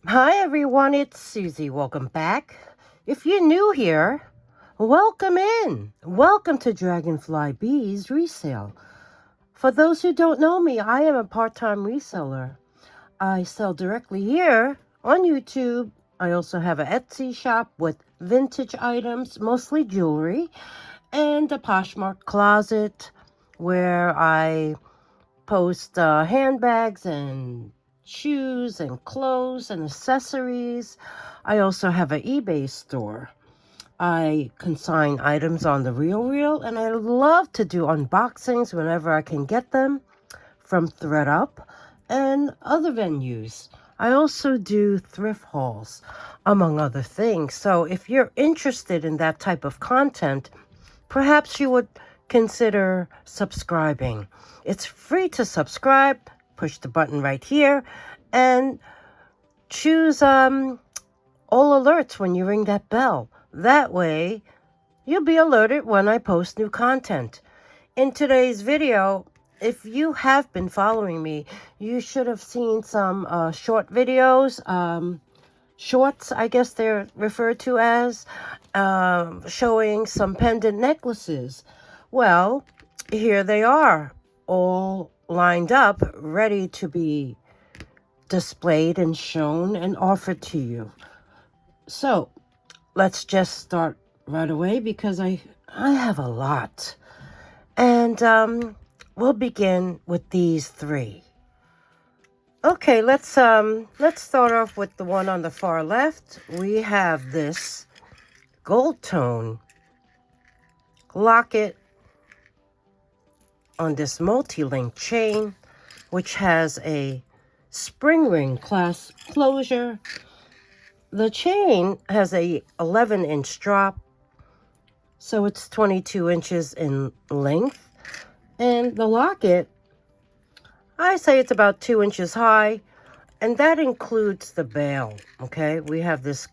Hi everyone, it's Susie. Welcome back. If you're new here, welcome in. Welcome to dragonflybeez resale. For those who don't know me, I am a part-time reseller. I sell directly here on YouTube. I also have an Etsy shop with vintage items, mostly jewelry, and a Poshmark closet where I post handbags and shoes and clothes and accessories. I also have an eBay store. I consign items on the RealReal, and I love to do unboxings whenever I can get them from ThredUp and other venues. I also do thrift hauls, among other things. So if you're interested in that type of content, perhaps you would consider subscribing. It's free to subscribe. Push the button right here and choose all alerts when you ring that bell. That way, you'll be alerted when I post new content. In today's video, if you have been following me, you should have seen some short videos, shorts, I guess they're referred to as, showing some pendant necklaces. Well, here they are, all lined up, ready to be displayed and shown and offered to you. So let's just start right away because I have a lot. And we'll begin with these three. Okay, let's start off with the one on the far left. We have this gold tone locket on this multi-link chain, which has a spring ring clasp closure. The chain has a 11-inch drop, so it's 22 inches in length. And the locket, I say it's about 2 inches high, and that includes the bail, okay? We have this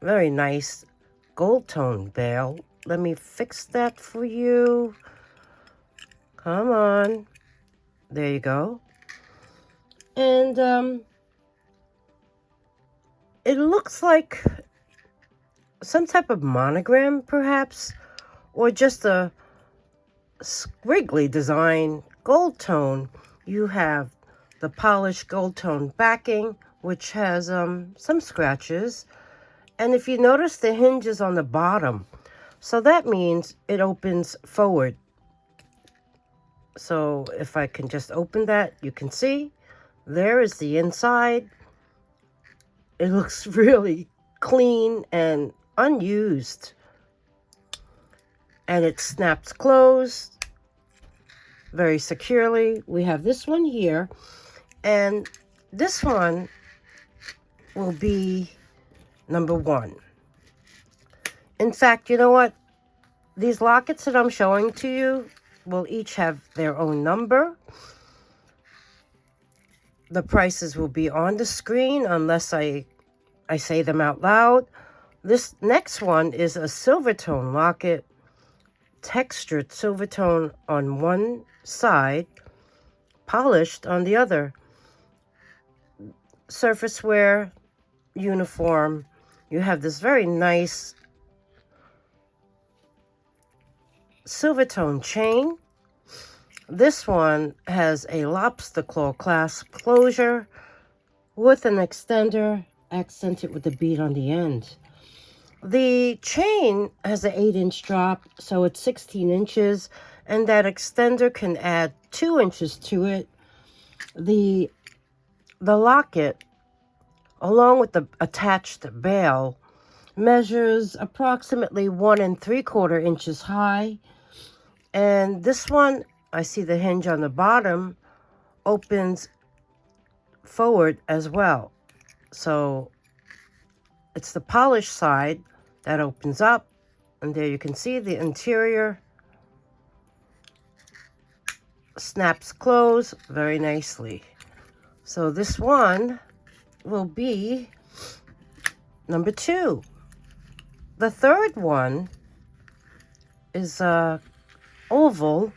very nice gold tone bail. Let me fix that for you. Come on. There you go. And it looks like some type of monogram, perhaps, or just a squiggly design gold tone. You have the polished gold tone backing, which has some scratches. And if you notice, the hinge is on the bottom. So that means it opens forward. So if I can just open that, you can see there is the inside. It looks really clean and unused. And it snaps closed very securely. We have this one here. And this one will be number one. In fact, you know what? These lockets that I'm showing to you will each have their own number. The prices will be on the screen unless I say them out loud. This next one is a silver tone locket, textured silver tone on one side, polished on the other. Surface wear, uniform. You have this very nice silver tone chain. This one has a lobster claw clasp closure with an extender accented with a bead on the end. The chain has an 8-inch drop, so it's 16 inches, and that extender can add 2 inches to it. The locket, along with the attached bail, measures approximately 1 3/4 inches high. And this one, I see the hinge on the bottom, opens forward as well. So it's the polished side that opens up. And there you can see the interior snaps closed very nicely. So this one will be number two. The third one is a oval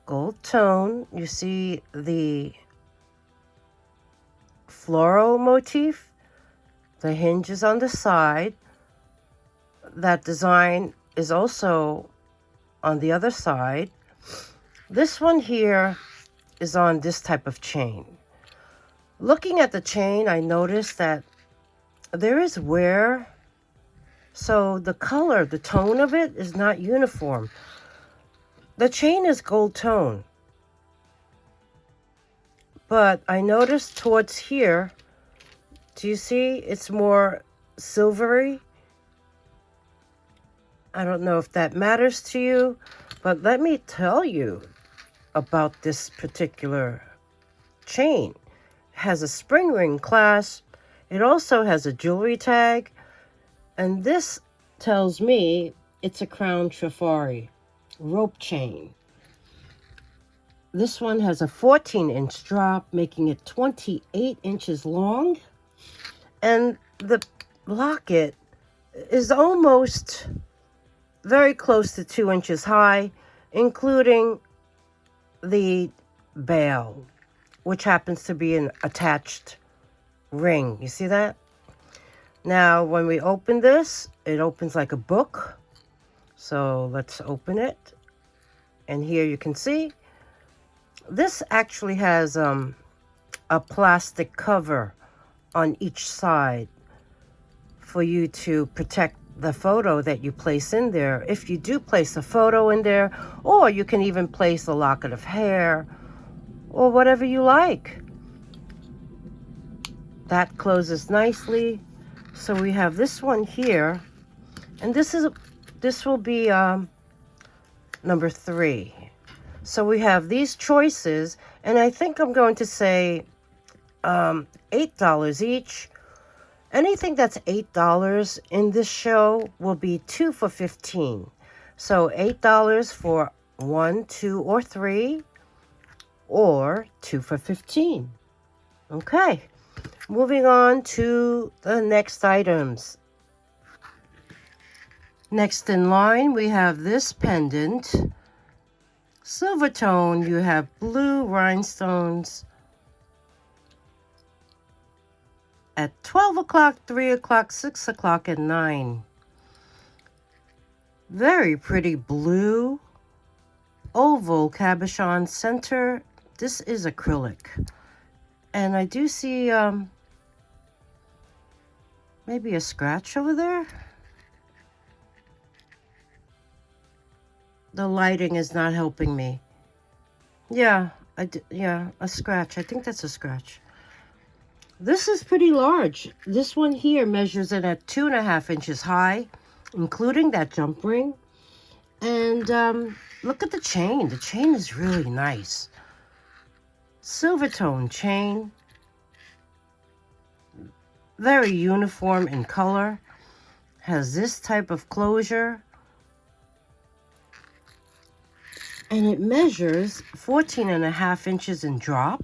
gold tone. You see the floral motif. The hinge is on the side. That design is also on the other side. This one here is on this type of chain. Looking at the chain, I noticed that there is wear. So the color, the tone of it is not uniform. The chain is gold tone. But I noticed towards here, do you see it's more silvery? I don't know if that matters to you, but let me tell you about this particular chain. It has a spring ring clasp. It also has a jewelry tag. And this tells me it's a crown trifari rope chain. This one has a 14-inch drop, making it 28 inches long. And the locket is almost very close to 2 inches high, including the bail, which happens to be an attached ring. You see that? Now, when we open this, it opens like a book. So let's open it. And here you can see, this actually has a plastic cover on each side for you to protect the photo that you place in there. If you do place a photo in there, or you can even place a locket of hair or whatever you like. That closes nicely. So we have this one here, and this will be number 3. So we have these choices, and I think I'm going to say $8 each. Anything that's $8 in this show will be 2 for $15. So $8 for 1, 2, or 3, or 2 for $15. Okay, moving on to the next items. Next in line, we have this pendant. Silver tone, you have blue rhinestones at 12 o'clock, 3 o'clock, 6 o'clock, and 9. Very pretty blue oval cabochon center. This is acrylic. And I do see maybe a scratch over there. The lighting is not helping me. Yeah, a scratch. I think that's a scratch. This is pretty large. This one here measures in at 2.5 inches high, including that jump ring. And look at the chain. The chain is really nice. Silver tone chain. Very uniform in color. Has this type of closure. And it measures 14.5 inches in drop,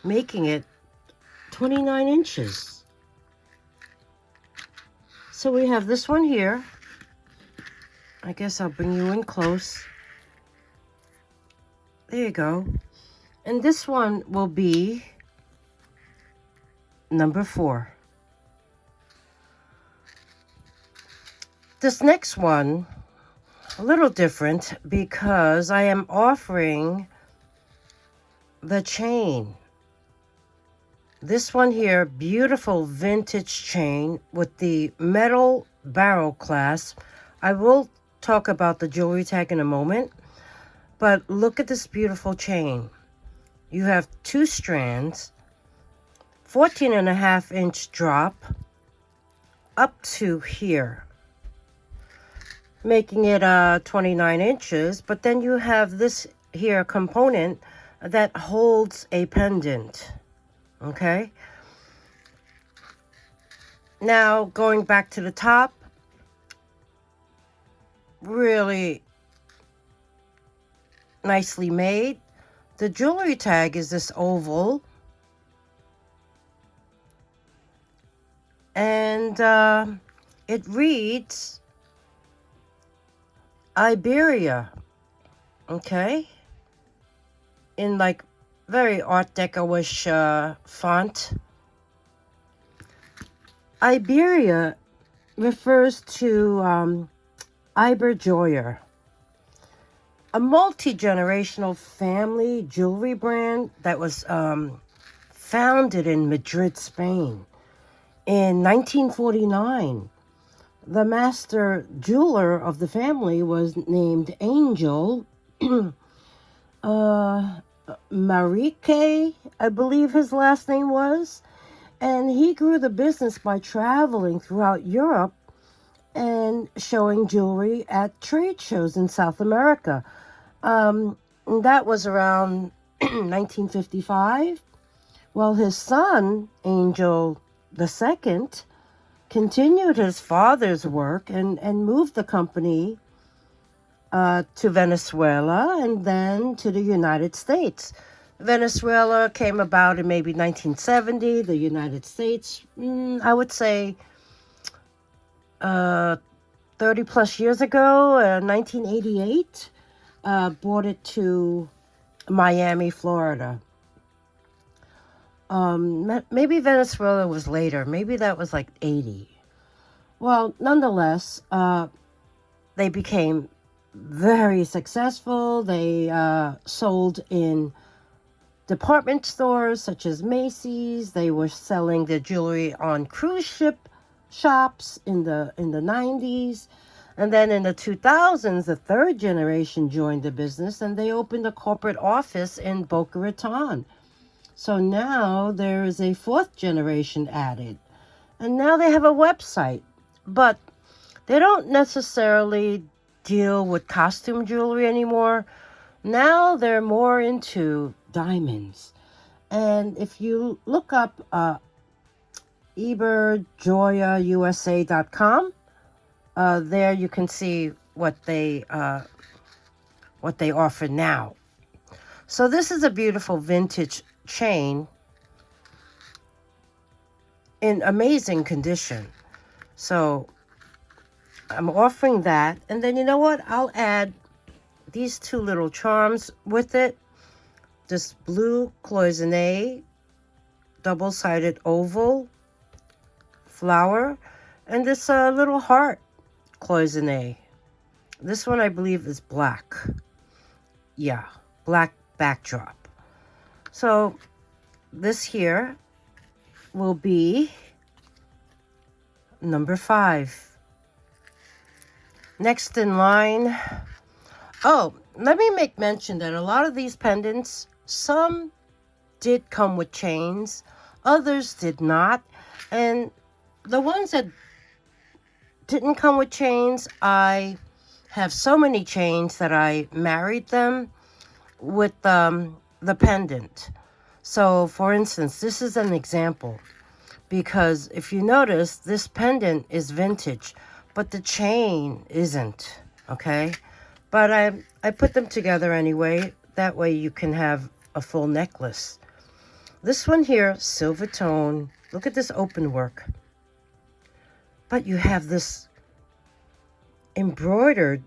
making it 29 inches. So we have this one here. I guess I'll bring you in close. There you go. And this one will be number 4. This next one, a little different because I am offering the chain. This one here, beautiful vintage chain with the metal barrel clasp. I will talk about the jewelry tag in a moment, but look at this beautiful chain. You have 2 strands, 14.5 inch drop up to here, making it 29 inches. But then you have this here component that holds a pendant. Okay. Now going back to the top, really nicely made. The jewelry tag is this oval, and it reads Iberia, okay, in like very Art Deco-ish font. Iberia refers to Iberjoyer, a multi-generational family jewelry brand that was founded in Madrid, Spain in 1949. The master jeweler of the family was named Angel Marique, I believe his last name was. And he grew the business by traveling throughout Europe and showing jewelry at trade shows in South America. That was around 1955. Well, his son, Angel II, continued his father's work and moved the company to Venezuela and then to the United States. Venezuela came about in maybe 1970. The United States, I would say 30 plus years ago, 1988, brought it to Miami, Florida. Maybe Venezuela was later. Maybe that was like 80. Well, nonetheless, they became very successful. They sold in department stores such as Macy's. They were selling their jewelry on cruise ship shops in the 90s. And then in the 2000s, the third generation joined the business and they opened a corporate office in Boca Raton. So now there is a fourth generation added. And now they have a website. But they don't necessarily deal with costume jewelry anymore. Now they're more into diamonds. And if you look up eberjoyausa.com, there you can see what they offer now. So this is a beautiful vintage chain in amazing condition. So I'm offering that. And then you know what? I'll add these two little charms with it. This blue cloisonne, double-sided oval flower, and this little heart cloisonne. This one I believe is black. Yeah, black backdrop. So this here will be number 5. Next in line. Oh, let me make mention that a lot of these pendants, some did come with chains, others did not. And the ones that didn't come with chains, I have so many chains that I married them with the pendant. So, for instance, this is an example. Because if you notice, this pendant is vintage, but the chain isn't, okay? But I put them together anyway. That way you can have a full necklace. This one here, silver tone. Look at this open work. But you have this embroidered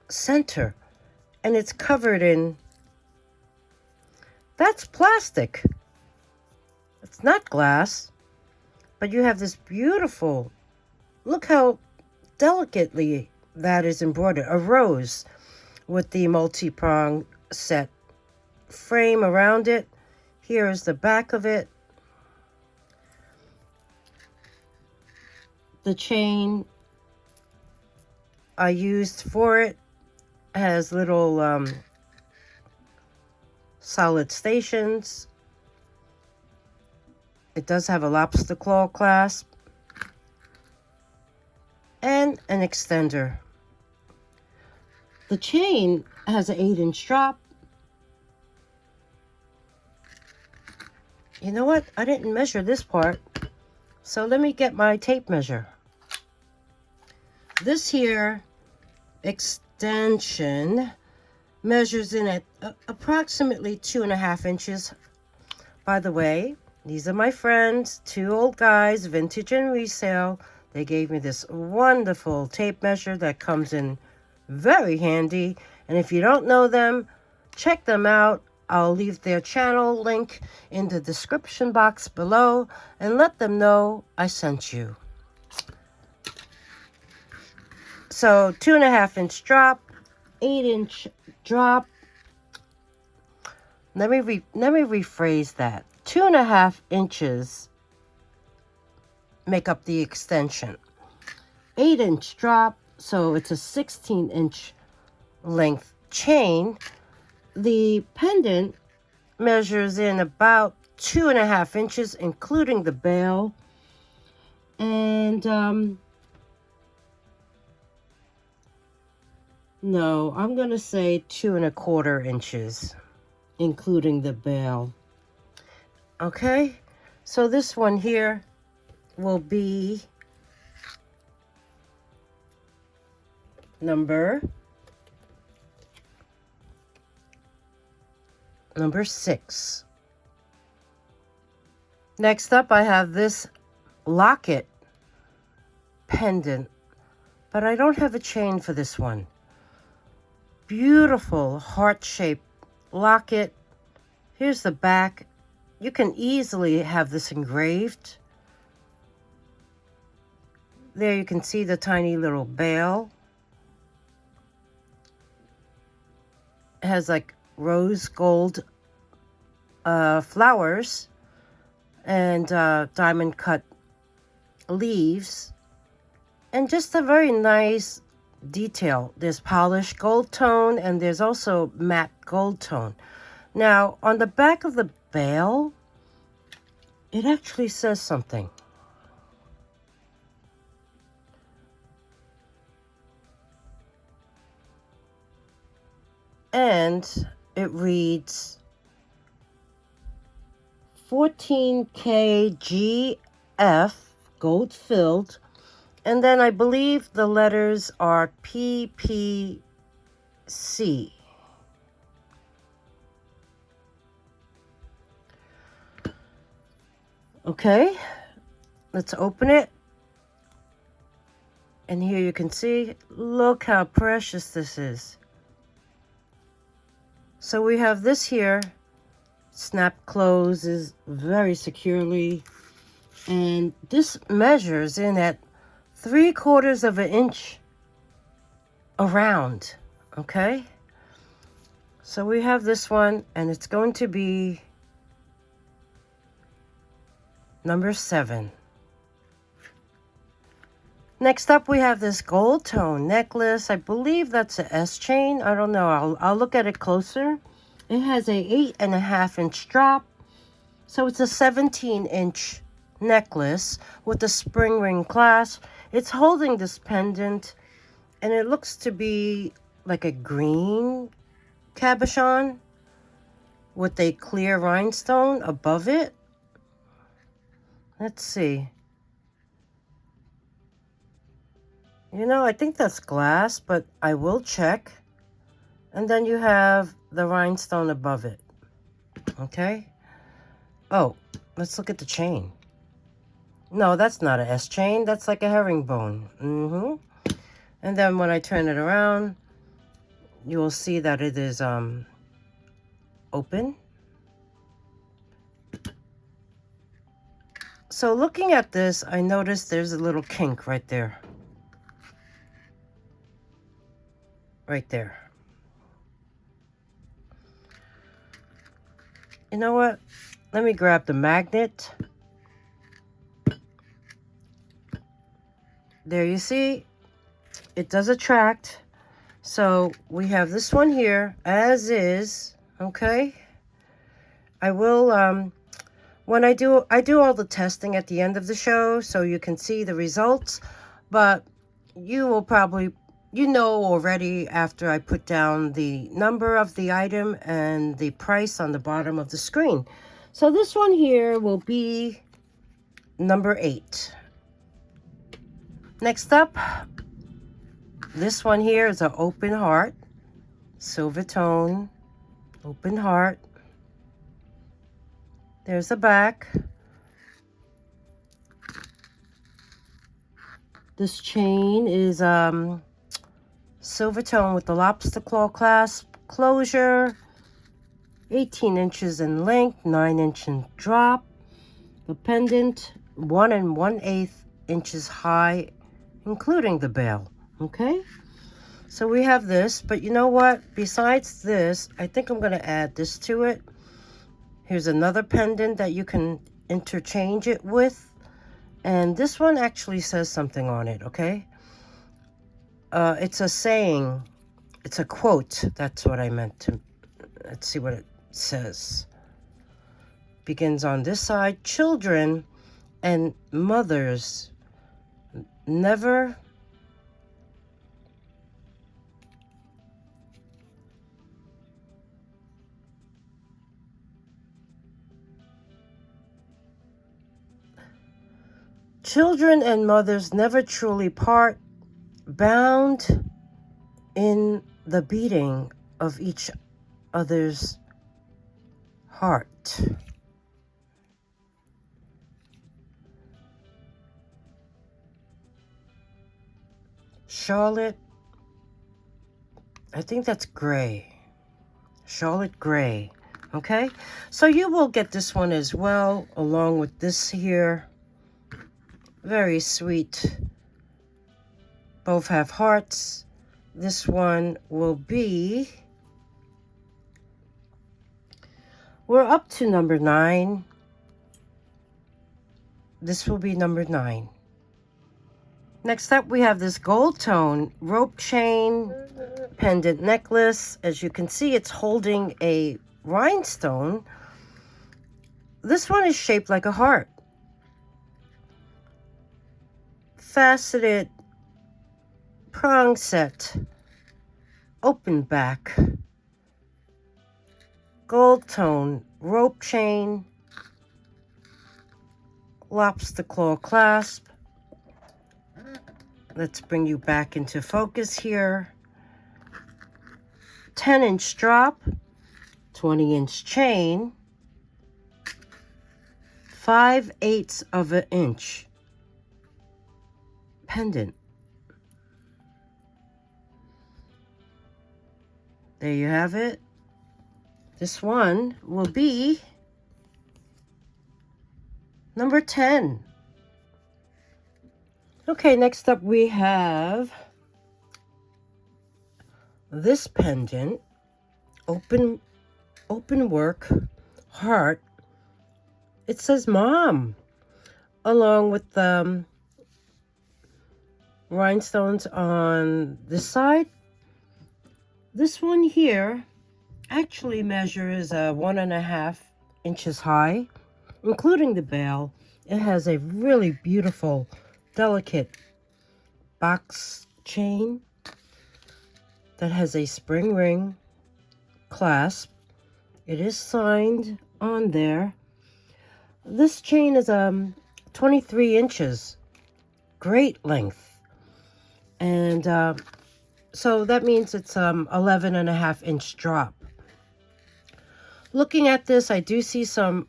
center. And it's covered in... That's plastic. It's not glass. But you have this beautiful... Look how delicately that is embroidered. A rose with the multi-prong set frame around it. Here is the back of it. The chain I used for it has little solid stations. It does have a lobster claw clasp and an extender. The chain has an 8-inch drop. You know what? I didn't measure this part. So let me get my tape measure. This here extension measures in at approximately 2.5 inches. By the way, these are my friends, 2 old guys, vintage and resale. They gave me this wonderful tape measure that comes in very handy. And if you don't know them, check them out I'll leave their channel link in the description box below and let them know I sent you. So 2.5-inch drop, 8-inch drop. Let me rephrase that. 2.5 inches make up the extension. 8-inch drop, so it's a 16-inch length chain. The pendant measures in about 2.5 inches, including the bail. And no, I'm going to say 2.25 inches, including the bail. Okay, so this one here will be number 6. Next up, I have this locket pendant, but I don't have a chain for this one. Beautiful heart-shaped locket. Here's the back. You can easily have this engraved. There you can see the tiny little bail. It has like rose gold flowers and diamond cut leaves, and just a very nice detail. There's polished gold tone and there's also matte gold tone. Now on the back of the bail, it actually says something. And it reads 14K GF, gold filled. And then I believe the letters are PPC. Okay, let's open it. And here you can see, look how precious this is. So we have this here, snap closes very securely, and this measures in at 3/4 inch around. Okay, so we have this one, and it's going to be number 7. Next up, we have this gold tone necklace. I believe that's a S chain. I don't know. I'll look at it closer. It has a 8.5-inch drop. So it's a 17-inch necklace with a spring ring clasp. It's holding this pendant, and it looks to be like a green cabochon with a clear rhinestone above it. Let's see. You know, I think that's glass, but I will check. And then you have the rhinestone above it. Okay. Oh, let's look at the chain. No, that's not a S chain. That's like a herringbone. And then when I turn it around, you will see that it is open. So looking at this, I noticed there's a little kink right there. Right there. You know what? Let me grab the magnet. There you see, it does attract. So we have this one here as is. Okay. I will when I do all the testing at the end of the show so you can see the results, but you will probably, you know already after I put down the number of the item and the price on the bottom of the screen. So this one here will be number 8. Next up, this one here is an open heart, silver tone, open heart. There's the back. This chain is silver tone with the lobster claw clasp closure. 18 inches in length, 9-inch in drop. The pendant, 1 1/8 inches high, including the bail. Okay? So we have this, but you know what? Besides this, I think I'm going to add this to it. Here's another pendant that you can interchange it with. And this one actually says something on it, okay? It's a saying. It's a quote. That's what I meant to. Let's see what it says. Begins on this side. Children and mothers never children and mothers never truly part, bound in the beating of each other's heart. Charlotte, I think that's gray. Charlotte gray. Okay, so you will get this one as well, along with this here. Very sweet. Both have hearts. This one will be, we're up to number 9. This will be number 9. Next up, we have this gold tone rope chain pendant necklace. As you can see, it's holding a rhinestone. This one is shaped like a heart. Faceted prong set, open back, gold tone rope chain, lobster claw clasp. Let's bring you back into focus here. 10-inch drop, 20-inch chain, 5/8 of an inch pendant. There you have it. This one will be number 10. Okay, next up we have this pendant, open work, heart. It says mom, along with the rhinestones on this side. This one here actually measures 1.5 inches high, including the bail. It has a really beautiful, delicate box chain that has a spring ring clasp. It is signed on there. This chain is 23 inches, great length. And so that means it's 11.5 inch drop. Looking at this, I do see some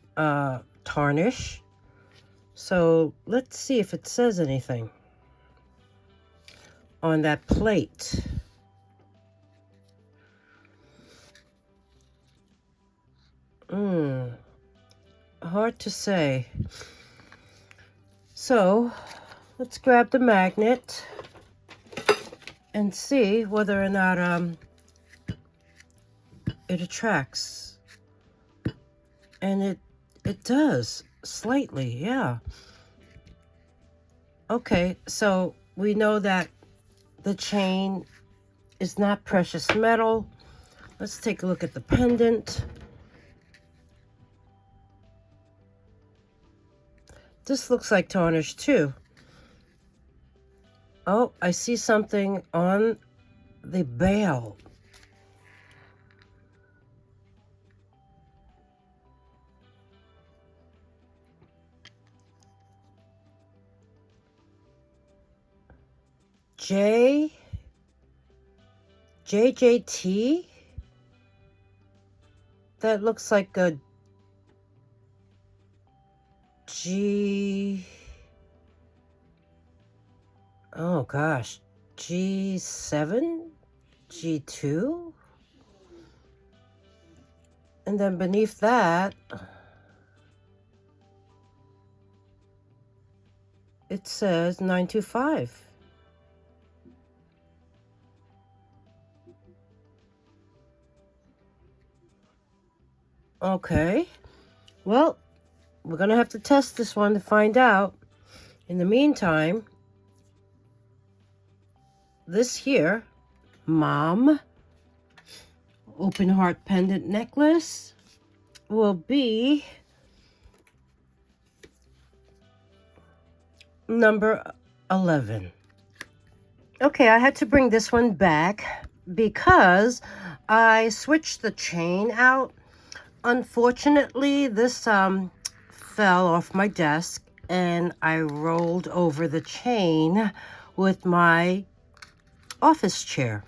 tarnish. So let's see if it says anything on that plate. Hard to say. So let's grab the magnet and see whether or not it attracts. And it does slightly, yeah. Okay, so we know that the chain is not precious metal. Let's take a look at the pendant. This looks like tarnish too. Oh, I see something on the bail. JJT? That looks like a G. Oh gosh, G7? G2? And then beneath that, it says 925. Okay. Well, we're going to have to test this one to find out. In the meantime, this here, Mom open heart pendant necklace will be number 11. Okay, I had to bring this one back because I switched the chain out. Unfortunately, this fell off my desk and I rolled over the chain with my office chair.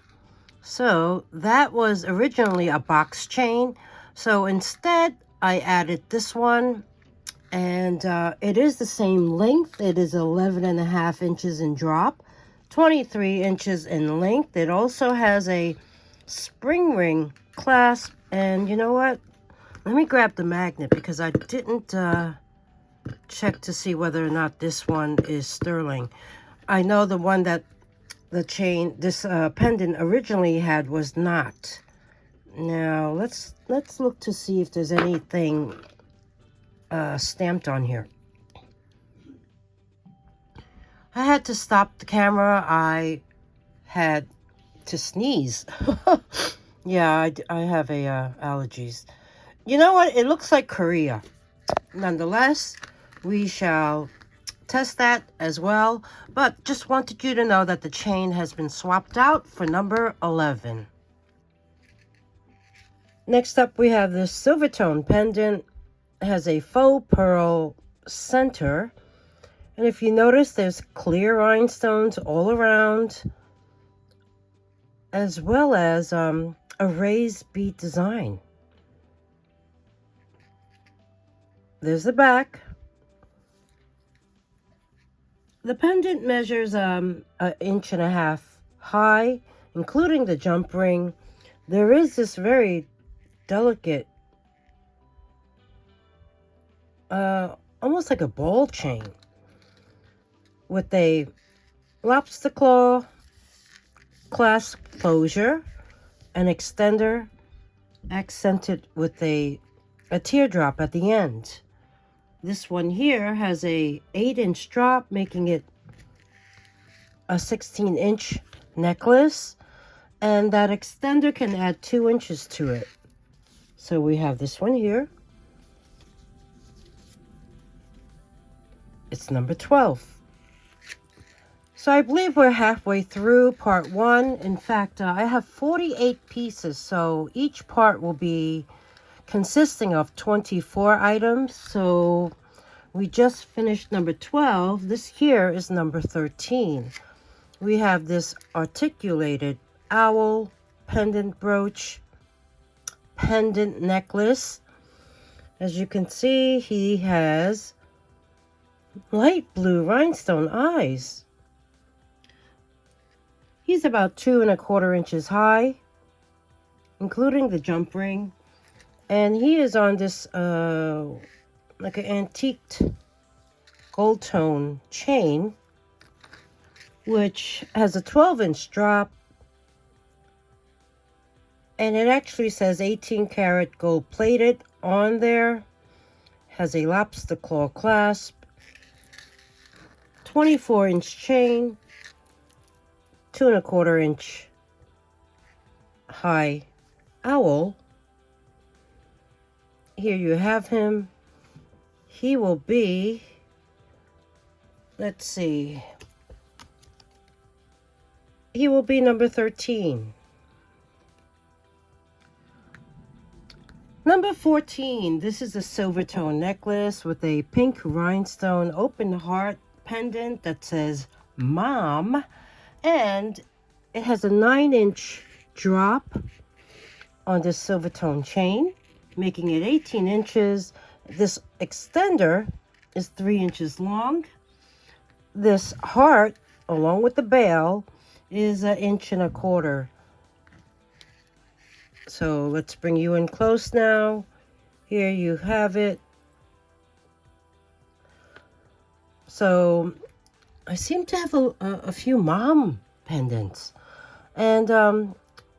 So that was originally a box chain. So instead, I added this one, and it is the same length. It is 11.5 inches in drop, 23 inches in length. It also has a spring ring clasp, and you know what? Let me grab the magnet because I didn't check to see whether or not this one is sterling. I know the one that the chain, this pendant originally had was not. Now let's look to see if there's anything stamped on here. I had to stop the camera. I had to sneeze. Yeah, I have allergies. You know what? It looks like Korea. Nonetheless, we shall test that as well. But just wanted you to know that the chain has been swapped out for number 11. Next up, we have this silver tone pendant. It has a faux pearl center. And if you notice, there's clear rhinestones all around, as well as a raised bead design. There's the back. The pendant measures 1.5 inches high, including the jump ring. There is this very delicate, almost like a ball chain, with a lobster claw clasp closure, an extender accented with a teardrop at the end. This one here has a 8-inch drop, making it a 16-inch necklace, and that extender can add 2 inches to it. So we have this one here. It's number 12. So I believe we're halfway through part 1. In fact, I have 48 pieces, so each part will be consisting of 24 items. So we just finished number 12. This here is number 13. We have this articulated owl pendant brooch, pendant necklace. As you can see, he has light blue rhinestone eyes. He's about 2.25 inches high, including the jump ring. And he is on this like an antiqued gold tone chain, which has a 12-inch drop. And it actually says 18 karat gold plated on there. Has a lobster claw clasp, 24-inch chain, 2.25 inch high owl. Here you have him. He will be, let's see, he will be number 13. Number 14, this is a silver tone necklace with a pink rhinestone open heart pendant that says Mom, and it has a 9-inch drop on this silver tone chain, making it 18 inches. This extender is 3 inches long. This heart, along with the bail, is 1.25 inches. So let's bring you in close now. Here you have it. So I seem to have a few mom pendants. And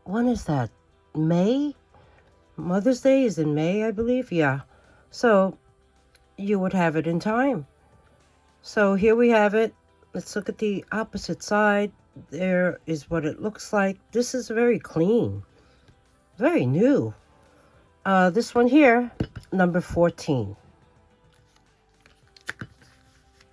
when is that? May? Mother's Day is in May, I believe. Yeah. So you would have it in time. So here we have it. Let's look at the opposite side. There is what it looks like. This is very clean. Very new. This one here, number 14.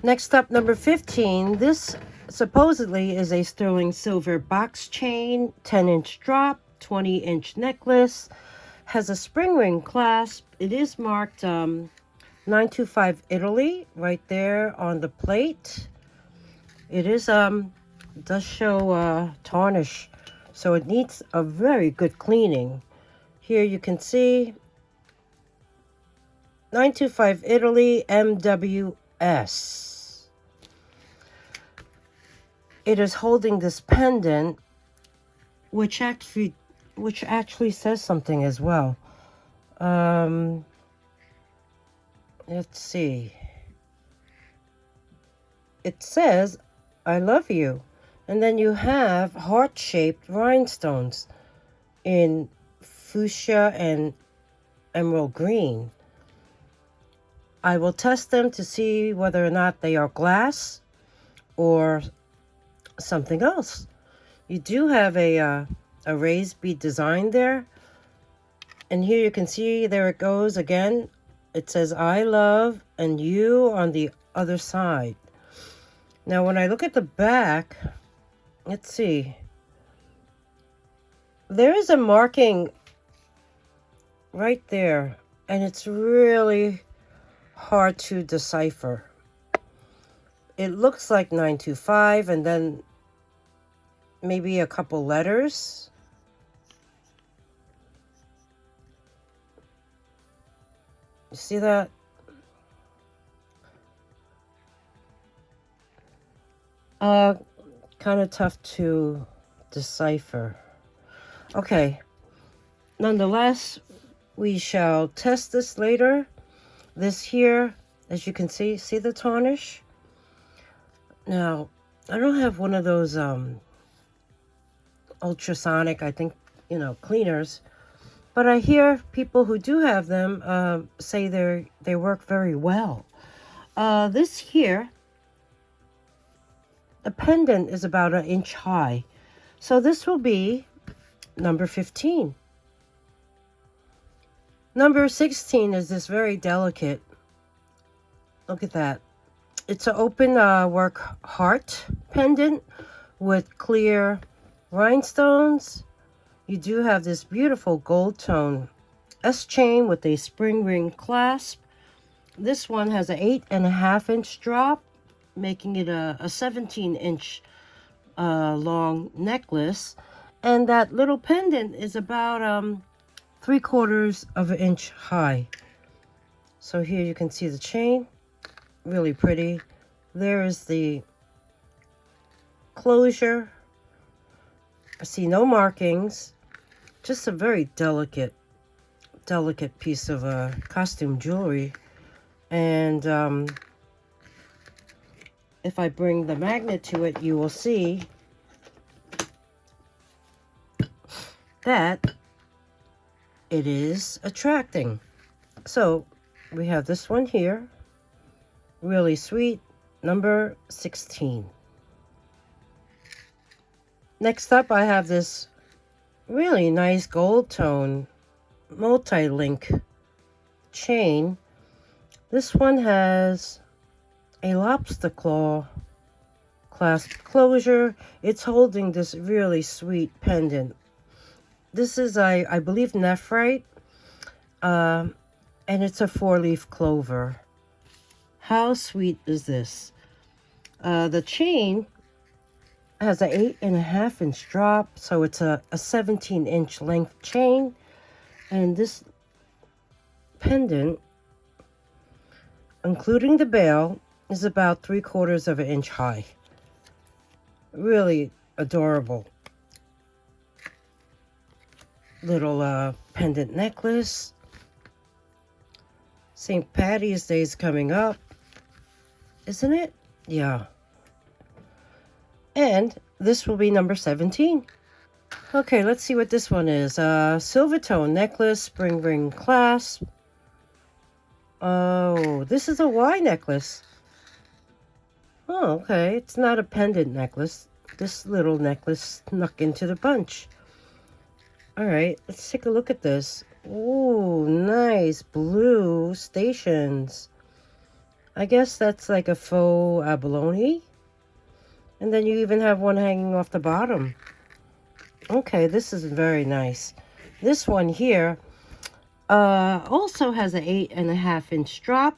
Next up, number 15. This supposedly is a sterling silver box chain, 10-inch drop, 20-inch necklace, has a spring ring clasp. It is marked 925 Italy right there on the plate. It is does show tarnish, so it needs a very good cleaning. Here you can see 925 Italy MWS. It is holding this pendant, which actually says something as well. Let's see. It says, "I love you." And then you have heart-shaped rhinestones in fuchsia and emerald green. I will test them to see whether or not they are glass or something else. You do have a raised bead design there. And here you can see, there it goes again. It says, "I love," and "you" on the other side. Now, when I look at the back, let's see. There is a marking right there, and it's really hard to decipher. It looks like 925, and then maybe a couple letters. You see that? Kind of tough to decipher. Okay. Nonetheless, we shall test this later. This here, as you can see the tarnish? Now, I don't have one of those ultrasonic, I think, cleaners. But I hear people who do have them say they work very well. This here, the pendant is about 1 inch high. So this will be number 15. Number 16 is this very delicate. Look at that. It's an open work heart pendant with clear rhinestones. You do have this beautiful gold tone S chain with a spring ring clasp. This one has an 8.5 inch drop, making it a 17-inch long necklace. And that little pendant is about 3/4 of an inch high. So here you can see the chain, really pretty. There is the closure. I see no markings, just a very delicate piece of costume jewelry. And if I bring the magnet to it, you will see that it is attracting. So we have this one here, really sweet, number 16. Next up, I have this really nice gold tone multi-link chain. This one has a lobster claw clasp closure. It's holding this really sweet pendant. This is, I believe, nephrite, and it's a 4-leaf clover. How sweet is this? The chain has an 8.5 inch drop, so it's a 17-inch length chain. And this pendant, including the bail, is about 3/4 of an inch high. Really adorable little pendant necklace. St. Patty's Day is coming up, isn't it? Yeah. And this will be number 17. Okay, let's see what this one is. Silver tone necklace, spring ring clasp. Oh, this is a Y necklace. Oh, okay. It's not a pendant necklace. This little necklace snuck into the bunch. All right, let's take a look at this. Ooh, nice blue stations. I guess that's like a faux abalone. And then you even have one hanging off the bottom. Okay, this is very nice. This one here also has an 8.5-inch drop,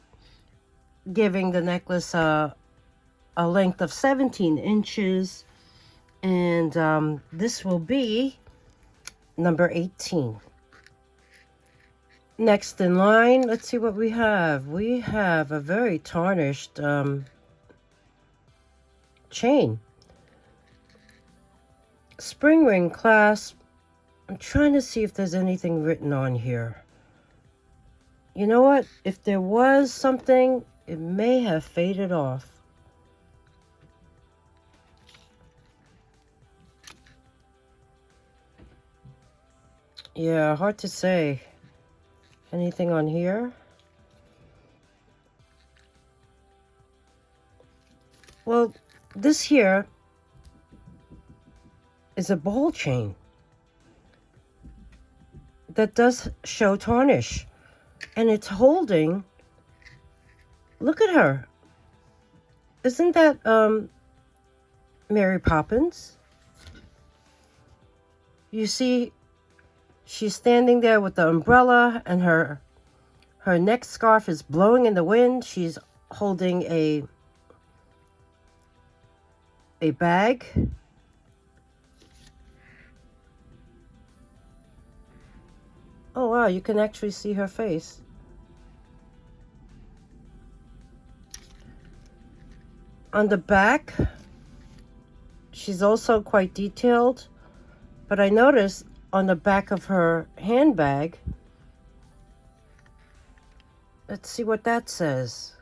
giving the necklace a length of 17 inches. And this will be number 18. Next in line, let's see what we have. We have a very tarnished chain. Spring ring clasp. I'm trying to see if there's anything written on here. You know what? If there was something, it may have faded off. Yeah, hard to say. Anything on here? Well, this here is a ball chain that does show tarnish. And it's holding, look at her. Isn't that Mary Poppins? You see, she's standing there with the umbrella, and her neck scarf is blowing in the wind. She's holding a bag. Oh wow, you can actually see her face. On the back, she's also quite detailed, but I noticed on the back of her handbag, let's see what that says.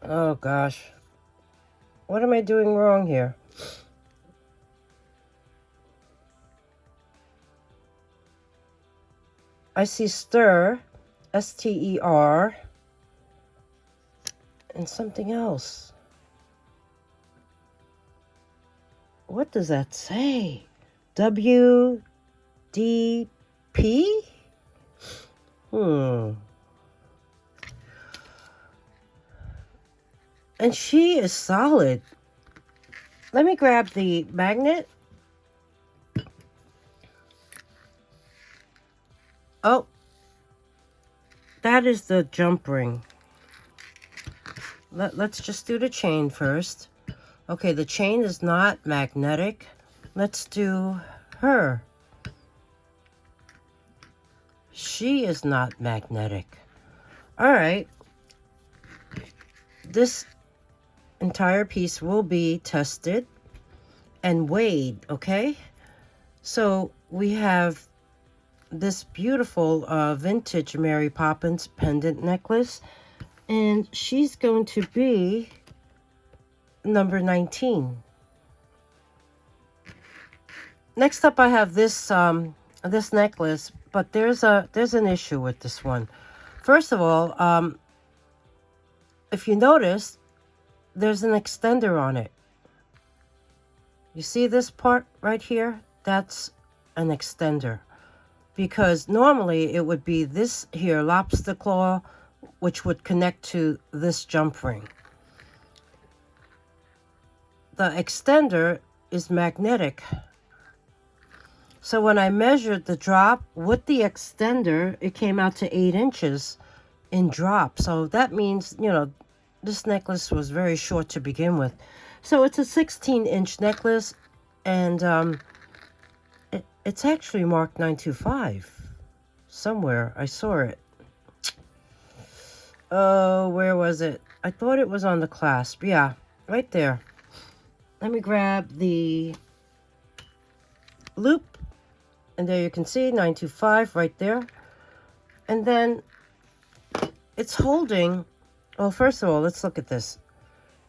Oh gosh, what am I doing wrong here? I see stir, S-T-E-R, and something else. What does that say? W-D-P? And she is solid. Let me grab the magnet. Oh, that is the jump ring. Let's just do the chain first. Okay, the chain is not magnetic. Let's do her. She is not magnetic. All right. This entire piece will be tested and weighed, okay? So we have this beautiful vintage Mary Poppins pendant necklace, and she's going to be number 19. Next up, I have this this necklace, but there's an issue with this one. First of all, if you notice, there's an extender on it. You see this part right here? That's an extender. Because normally it would be this here lobster claw, which would connect to this jump ring. The extender is magnetic. So when I measured the drop with the extender, it came out to 8 inches in drop. So that means, you know, this necklace was very short to begin with. So it's a 16-inch necklace, and it's actually marked 925. Somewhere I saw it. Oh, where was it? I thought it was on the clasp. Yeah, right there. Let me grab the loop. And there you can see 925 right there. And then it's holding, well, first of all, let's look at this.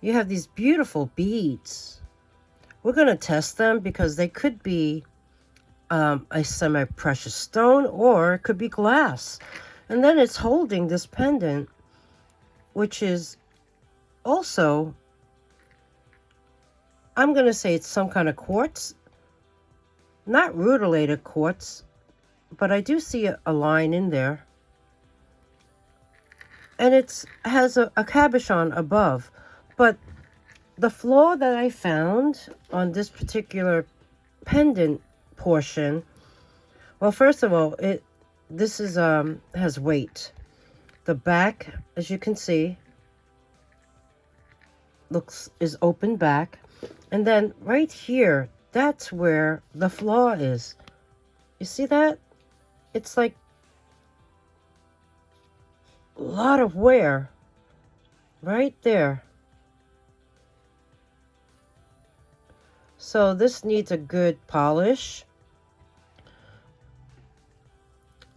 You have these beautiful beads. We're going to test them because they could be a semi-precious stone, or it could be glass. And then it's holding this pendant, which is also, I'm going to say it's some kind of quartz. Not rutilated quartz, but I do see a line in there. And it has a cabochon above. But the flaw that I found on this particular pendant portion, well, first of all, this is has weight. The back, as you can see, is open back. And then right here, that's where the flaw is. You see that? It's like a lot of wear right there. So this needs a good polish.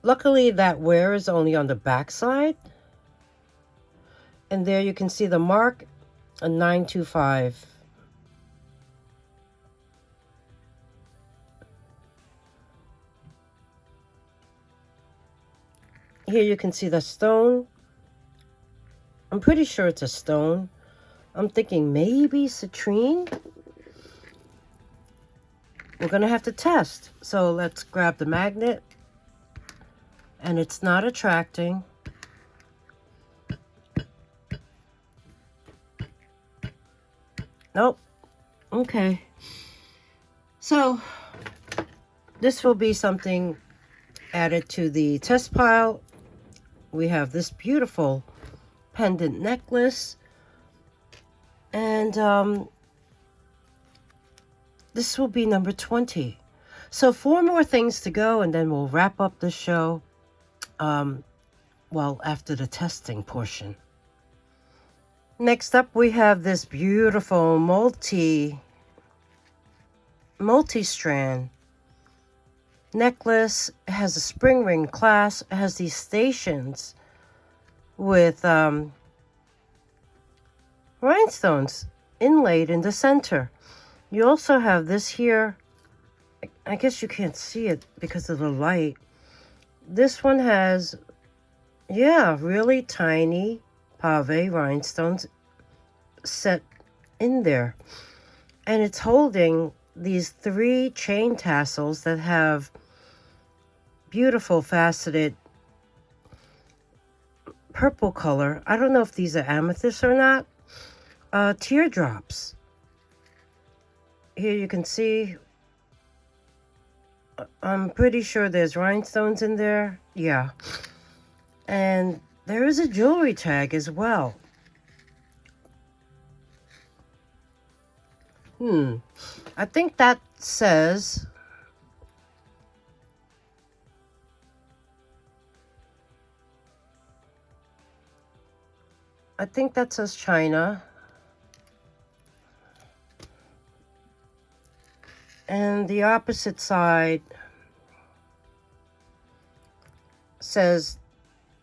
Luckily, that wear is only on the back side. And there you can see the mark, a 925. Here you can see the stone. I'm pretty sure it's a stone. I'm thinking maybe citrine. We're going to have to test. So let's grab the magnet. And it's not attracting. Nope. Okay. So this will be something added to the test pile. We have this beautiful pendant necklace. And this will be number 20. So 4 more things to go, and then we'll wrap up the show. Well, after the testing portion. Next up, we have this beautiful multi-strand necklace. It has a spring ring clasp. It has these stations with rhinestones inlaid in the center. You also have this here. I guess you can't see it because of the light. This one has, yeah, really tiny pave rhinestones set in there. And it's holding these 3 chain tassels that have beautiful faceted purple color. I don't know if these are amethyst or not. Teardrops. Here you can see, I'm pretty sure there's rhinestones in there. Yeah. And there is a jewelry tag as well. I think that says China. And the opposite side says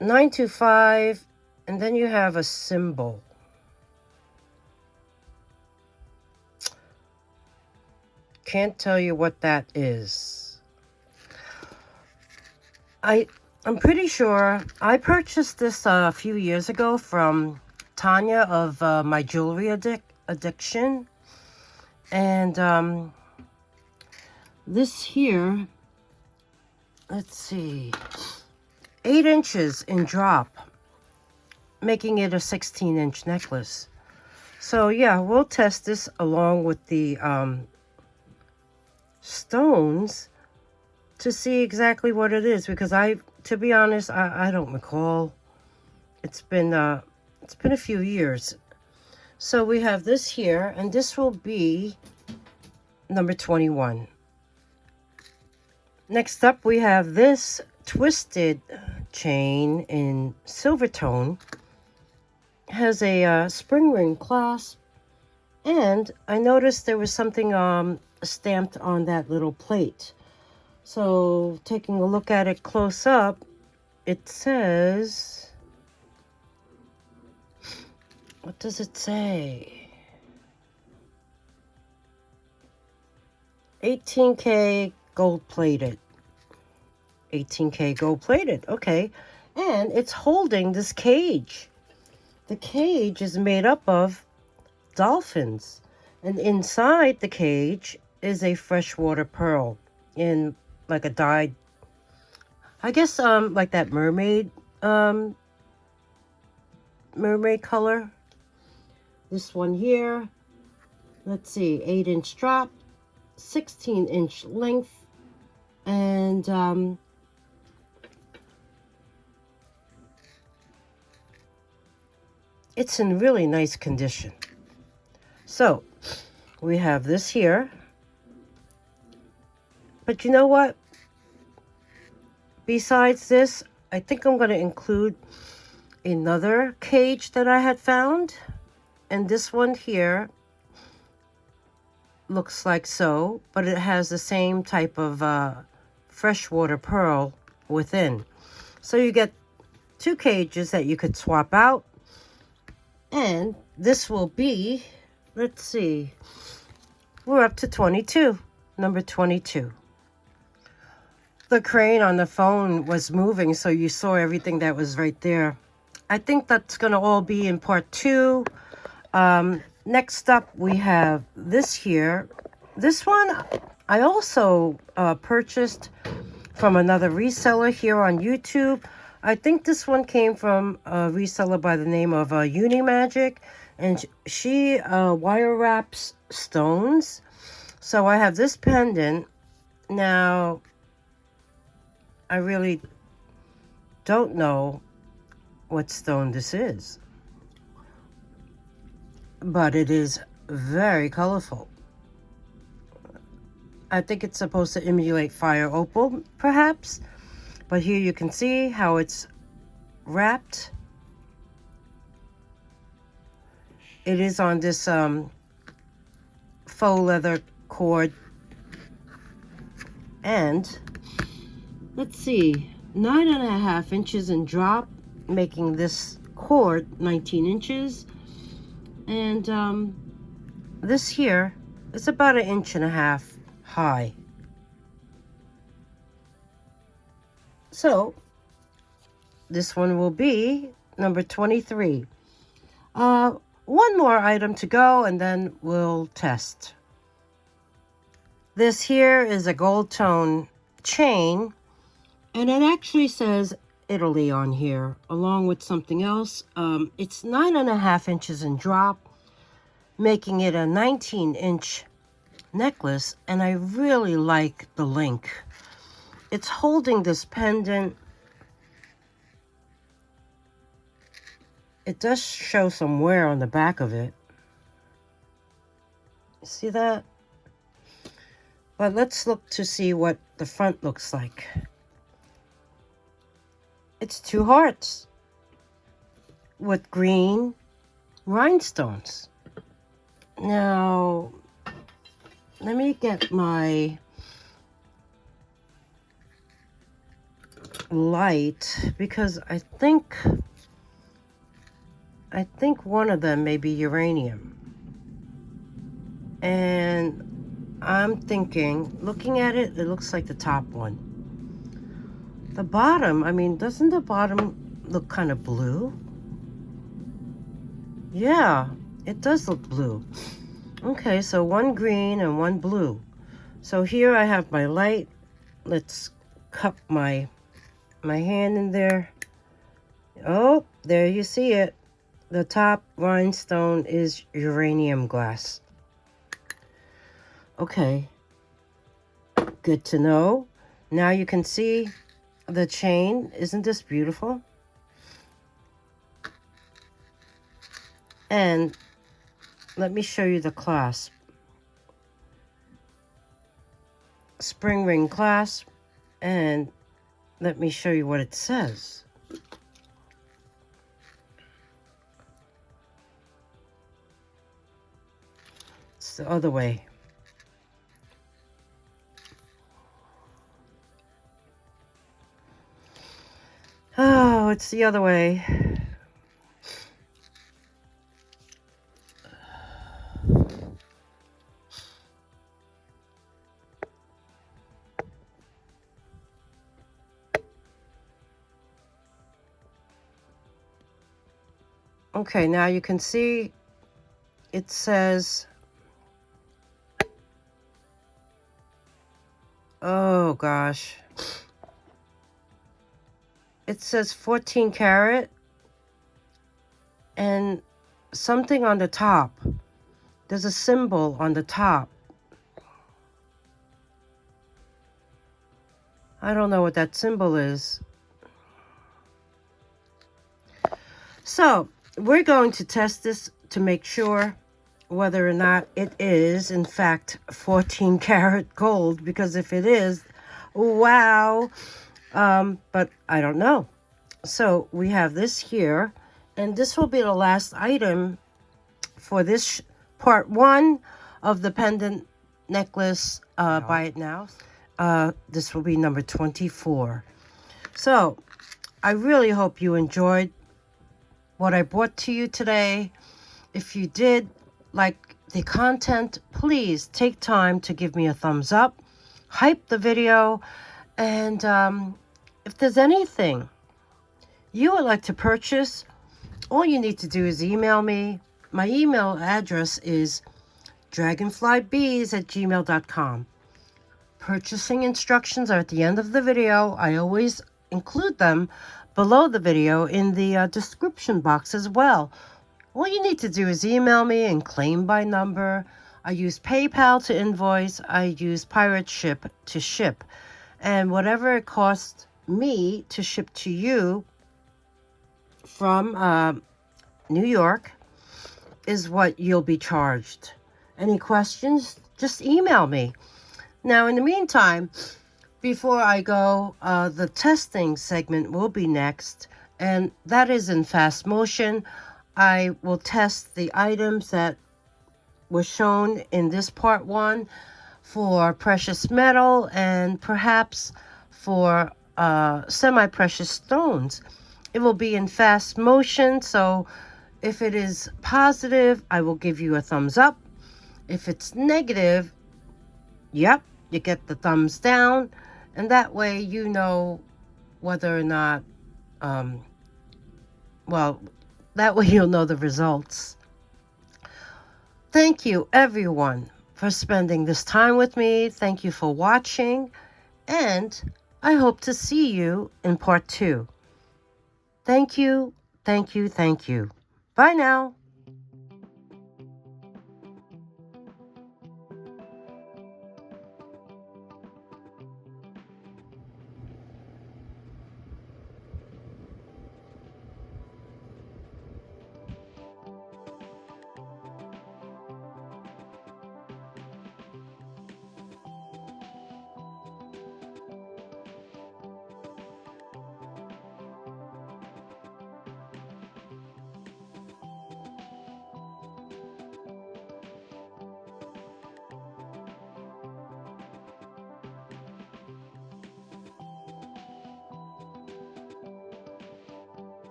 925, and then you have a symbol. Can't tell you what that is. I'm pretty sure I purchased this a few years ago from Tanya of My Jewelry Addiction. And this here, let's see, 8 inches in drop, making it a 16-inch necklace. So yeah, we'll test this along with the stones to see exactly what it is, because to be honest, I don't recall. It's been a few years. So we have this here, and this will be number 21. Next up, we have this twisted chain in silver tone. Has a spring ring clasp, and I noticed there was something stamped on that little plate. So taking a look at it close up, it says, what does it say? 18K gold plated. 18K gold plated. Okay. And it's holding this cage. The cage is made up of dolphins. And inside the cage is a freshwater pearl in like a dyed, I guess like that mermaid color. This one here, let's see, 8-inch drop, 16-inch length, and it's in really nice condition. So we have this here, but you know what? Besides this, I think I'm going to include another cage that I had found. And this one here looks like so, but it has the same type of freshwater pearl within. So you get two cages that you could swap out. And this will be, let's see, we're up to 22, number 22. The crane on the phone was moving, so you saw everything that was right there. I think that's going to all be in part 2. Next up, we have this here. This one I also purchased from another reseller here on YouTube. I think this one came from a reseller by the name of Unimagic, and she wire wraps stones. So I have this pendant. Now, I really don't know what stone this is, but it is very colorful. I think it's supposed to emulate fire opal, perhaps. But here you can see how it's wrapped. It is on this faux leather cord. And let's see, 9.5 inches in drop, making this cord 19 inches. And this here is about 1.5 inches high. So this one will be number 23. One more item to go, and then we'll test. This here is a gold tone chain, and it actually says Italy on here, along with something else. It's 9.5 inches in drop, making it a 19-inch necklace, and I really like the link. It's holding this pendant. It does show some wear on the back of it. See that? But let's look to see what the front looks like. It's 2 hearts with green rhinestones. Now, let me get my light, because I think one of them may be uranium. And I'm thinking, looking at it, it looks like the top one. The bottom, I mean, doesn't the bottom look kind of blue? Yeah, it does look blue. Okay, so one green and one blue. So here I have my light. Let's cup my hand in there. Oh, there you see it. The top rhinestone is uranium glass. Okay, good to know. Now you can see the chain. Isn't this beautiful? And let me show you the clasp. Spring ring clasp. And let me show you what it says. It's the other way. Oh, it's the other way. Okay, now you can see it says, oh gosh, it says 14 karat and something on the top. There's a symbol on the top. I don't know what that symbol is. So we're going to test this to make sure whether or not it is in fact 14 karat gold, because if it is, wow. But I don't know. So we have this here, and this will be the last item for this part 1 of the pendant necklace. Buy it now. This will be number 24. So I really hope you enjoyed what I brought to you today. If you did like the content, please take time to give me a thumbs up, hype the video, and if there's anything you would like to purchase, all you need to do is email me. My email address is dragonflybeez@gmail.com. Purchasing instructions are at the end of the video. I always include them below the video in the description box as well. All you need to do is email me and claim by number. I use PayPal to invoice. I use PirateShip to ship. And whatever it costs me to ship to you from New York is what you'll be charged. Any questions? Just email me. Now, in the meantime, before I go, the testing segment will be next, and that is in fast motion. I will test the items that were shown in this part 1 for precious metal and perhaps for semi-precious stones. It will be in fast motion, so if it is positive, I will give you a thumbs up. If it's negative, yep, you get the thumbs down, and that way you know whether or not, well, that way you'll know the results. Thank you, everyone, for spending this time with me. Thank you for watching, and I hope to see you in part 2. Thank you, thank you, thank you. Bye now.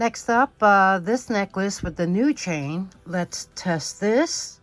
Next up, this necklace with the new chain. Let's test this.